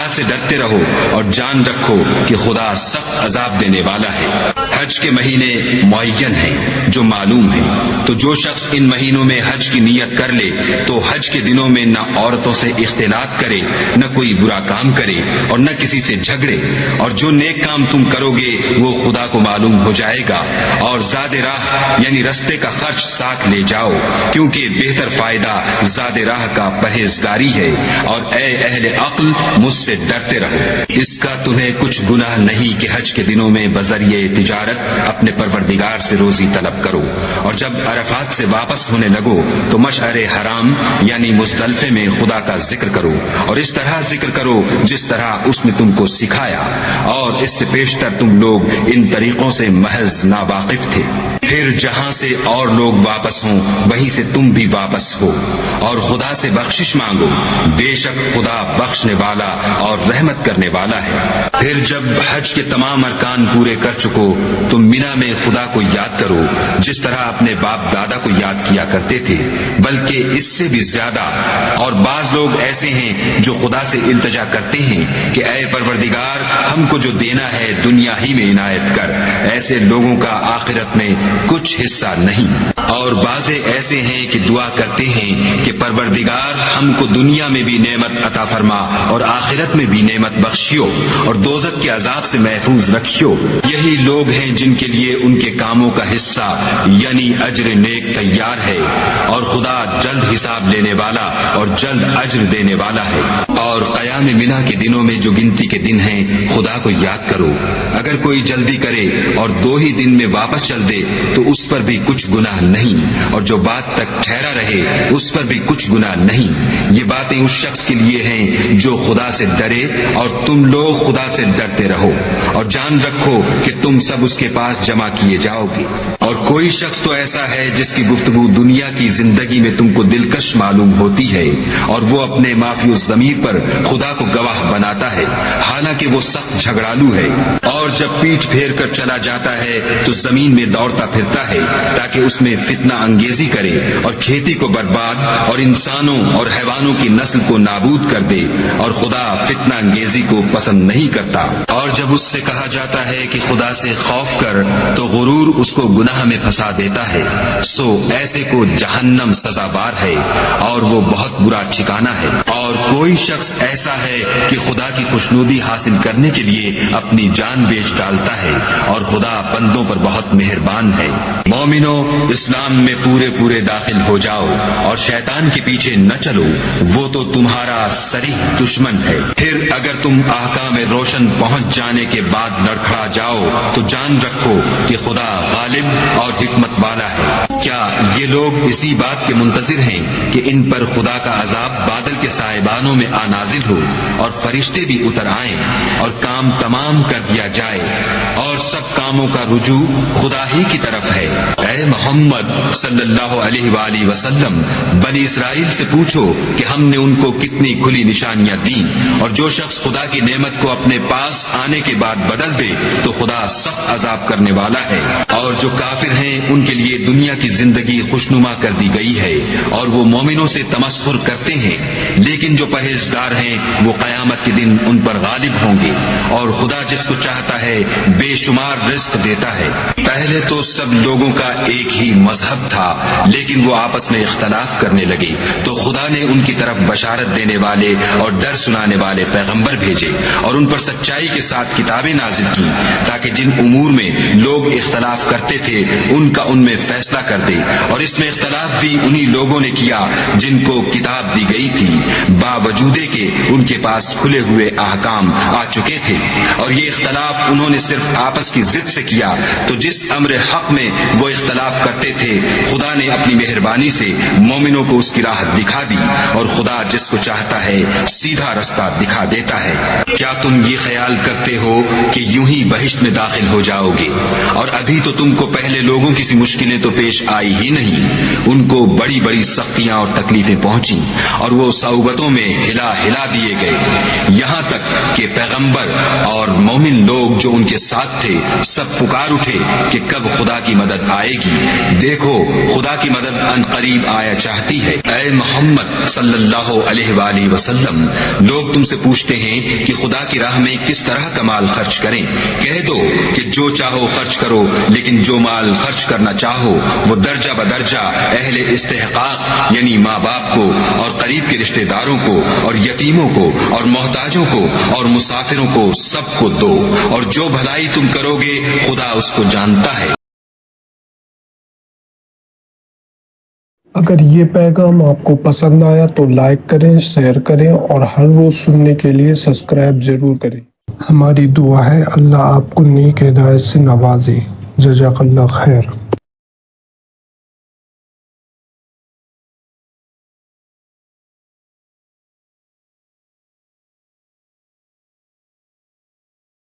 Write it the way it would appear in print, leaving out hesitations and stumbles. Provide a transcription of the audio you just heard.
سے ڈرتے رہو اور جان رکھو کہ خدا سخت عذاب دینے والا ہے۔ حج کے مہینے معین ہیں جو معلوم ہیں، تو جو شخص ان مہینوں میں حج کی نیت کر لے تو حج کے دنوں میں نہ عورتوں سے اختلاط کرے، نہ کوئی برا کام کرے اور نہ کسی سے جھگڑے، اور جو نیک کام تم کرو گے وہ خدا کو معلوم ہو جائے گا، اور زاد راہ یعنی رستے کا خرچ ساتھ لے جاؤ، کیونکہ بہتر فائدہ زاد راہ کا پرہیزگاری ہے، اور اے اہل عقل مجھ سے ڈرتے رہو۔ اس کا تمہیں کچھ گناہ نہیں کہ حج کے دنوں میں بذریعہ تجارت اپنے پروردگار سے روزی طلب کرو، اور جب عرفات سے واپس ہونے لگو تو مشعر حرام یعنی مزدلفے میں خدا کا ذکر کرو، اور اس طرح ذکر کرو جس طرح اس نے تم کو سکھایا، اور اس سے پیشتر تم لوگ ان طریقوں سے محض ناواقف تھے۔ پھر جہاں سے اور لوگ واپس ہوں وہیں سے تم بھی واپس ہو، اور خدا سے بخشش مانگو، بے شک خدا بخشنے والا اور رحمت کرنے والا ہے۔ پھر جب حج کے تمام ارکان پورے کر چکو تو مینا میں خدا کو یاد کرو جس طرح اپنے باپ دادا کو یاد کیا کرتے تھے، بلکہ اس سے بھی زیادہ، اور بعض لوگ ایسے ہیں جو خدا سے التجا کرتے ہیں کہ اے پروردگار ہم کو جو دینا ہے دنیا ہی میں عنایت کر، ایسے لوگوں کا آخرت میں کچھ حصہ نہیں۔ اور بعض ایسے ہیں کہ دعا کرتے ہیں کہ پروردگار ہم کو دنیا میں بھی نعمت عطا فرما اور آخرت میں بھی نعمت بخشیو اور دوزخ کے عذاب سے محفوظ رکھیو۔ یہی لوگ ہیں جن کے لیے ان کے کاموں کا حصہ یعنی اجر نیک تیار ہے، اور خدا جلد حساب لینے والا اور جلد اجر دینے والا ہے۔ اور قیام منا کے دنوں میں جو گنتی کے دن ہیں خدا کو یاد کرو، اگر کوئی جلدی کرے اور 2 ہی دن میں واپس چل دے تو اس پر بھی کچھ گناہ نہیں، اور جو بات تک ٹھہرا رہے اس پر بھی کچھ گناہ نہیں۔ یہ باتیں اس شخص کے لیے ہیں جو خدا سے ڈرے، اور تم لوگ خدا سے ڈرتے رہو، اور جان رکھو کہ تم سب اس کے پاس جمع کیے جاؤ گے۔ اور کوئی شخص تو ایسا ہے جس کی گفتگو دنیا کی زندگی میں تم کو دلکش معلوم ہوتی ہے، اور وہ اپنے معافی الضمیر پر خدا کو گواہ بناتا ہے، حالانکہ وہ سخت جھگڑالو ہے، اور جب پیٹھ پھیر کر چلا جاتا ہے تو زمین میں دوڑتا پھرتا ہے تاکہ اس میں فتنہ انگیزی کرے اور کھیتی کو برباد اور انسانوں اور حیوانوں کی نسل کو نابود کر دے، اور خدا فتنہ انگیزی کو پسند نہیں کرتا۔ اور جب اس سے کہا جاتا ہے کہ خدا سے خوف کر تو غرور اس کو گناہ میں پھنسا دیتا ہے، سو ایسے کو جہنم سزاوار ہے اور وہ بہت برا ٹھکانہ ہے۔ اور کوئی شخص ایسا ہے کہ خدا کی خوشنودی حاصل کرنے کے لیے اپنی جان بیچ ڈالتا ہے، اور خدا بندوں پر بہت مہربان ہے۔ مومنو، اسلام میں پورے داخل ہو جاؤ اور شیطان کے پیچھے نہ چلو، وہ تو تمہارا صریح دشمن ہے۔ پھر اگر تم احکام روشن پہنچ جانے کے بعد لڑکھڑا جاؤ تو جان رکھو کہ خدا غالب اور حکمت والا ہے۔ کیا یہ لوگ اسی بات کے منتظر ہیں کہ ان پر خدا کا عذاب بادل کے سائبانوں میں نازل ہو اور فرشتے بھی اتر آئیں اور کام تمام کر دیا جائے اور سب کاموں کا رجوع خدا ہی کی طرف ہے؟ اے محمد صلی اللہ علیہ وآلہ وسلم، بنی اسرائیل سے پوچھو کہ ہم نے ان کو کتنی کھلی نشانیاں دیں، اور جو شخص خدا کی نعمت کو اپنے پاس آنے کے بعد بدل دے تو خدا سخت عذاب کرنے والا ہے۔ اور جو کافر ہیں ان کے لیے دنیا کی زندگی خوشنما کر دی گئی ہے، اور وہ مومنوں سے تمسخر کرتے ہیں، لیکن جو پرہیزگار ہیں وہ قیامت کے دن ان پر غالب ہوں گے، اور خدا جس کو چاہتا ہے بے شمار رزق دیتا ہے۔ پہلے تو سب لوگوں کا ایک ہی مذہب تھا، لیکن وہ آپس میں اختلاف کرنے لگے تو خدا نے ان کی طرف بشارت دینے والے اور ڈر سنانے والے پیغمبر بھیجے، اور ان پر سچائی کے ساتھ کتابیں نازل کی تاکہ جن امور میں لوگ اختلاف کرتے تھے ان کا ان میں فیصلہ کر دے۔ اور اس میں اختلاف بھی انہی لوگوں نے کیا جن کو کتاب دی گئی تھی، باوجود کہ ان کے پاس کھلے ہوئے احکام آ چکے تھے، اور یہ اختلاف انہوں نے صرف آپس کی ضد سے کیا۔ تو جس امر حق میں وہ اختلاف کرتے تھے خدا نے اپنی مہربانی سے مومنوں کو اس کی راہ دکھا دی، اور خدا جس کو چاہتا ہے سیدھا رستہ دکھا دیتا ہے۔ کیا تم یہ خیال کرتے ہو کہ یوں ہی بہشت میں داخل ہو جاؤ گے؟ اور ابھی تو تم کو پہلے لوگوں کی سی مشکلیں تو پیش آئی ہی نہیں، ان کو بڑی بڑی سختیاں اور تکلیفیں پہنچی، اور وہ سعود نوبتوں میں ہلا ہلا دیے گئے، یہاں تک کہ پیغمبر اور مومن لوگ جو ان کے ساتھ تھے سب پکار اٹھے کہ کب خدا کی مدد آئے گی، دیکھو خدا کی مدد ان قریب آیا چاہتی ہے۔ اے محمد صلی اللہ علیہ وآلہ وسلم، لوگ تم سے پوچھتے ہیں کہ خدا کی راہ میں کس طرح کا مال خرچ کریں، کہہ دو کہ جو چاہو خرچ کرو، لیکن جو مال خرچ کرنا چاہو وہ درجہ بدرجہ اہل استحقاق یعنی ماں باپ کو اور قریب کے رشتہ داروں کو اور یتیموں کو اور محتاجوں کو اور مسافروں کو سب کو دو، اور جو بھلائی تم کرو گے خدا اس کو جانتا ہے۔ اگر یہ پیغام آپ کو پسند آیا تو لائک کریں، شیئر کریں اور ہر روز سننے کے لیے سبسکرائب ضرور کریں۔ ہماری دعا ہے اللہ آپ کو نیک ہدایت سے نوازے۔ جزاک اللہ خیر۔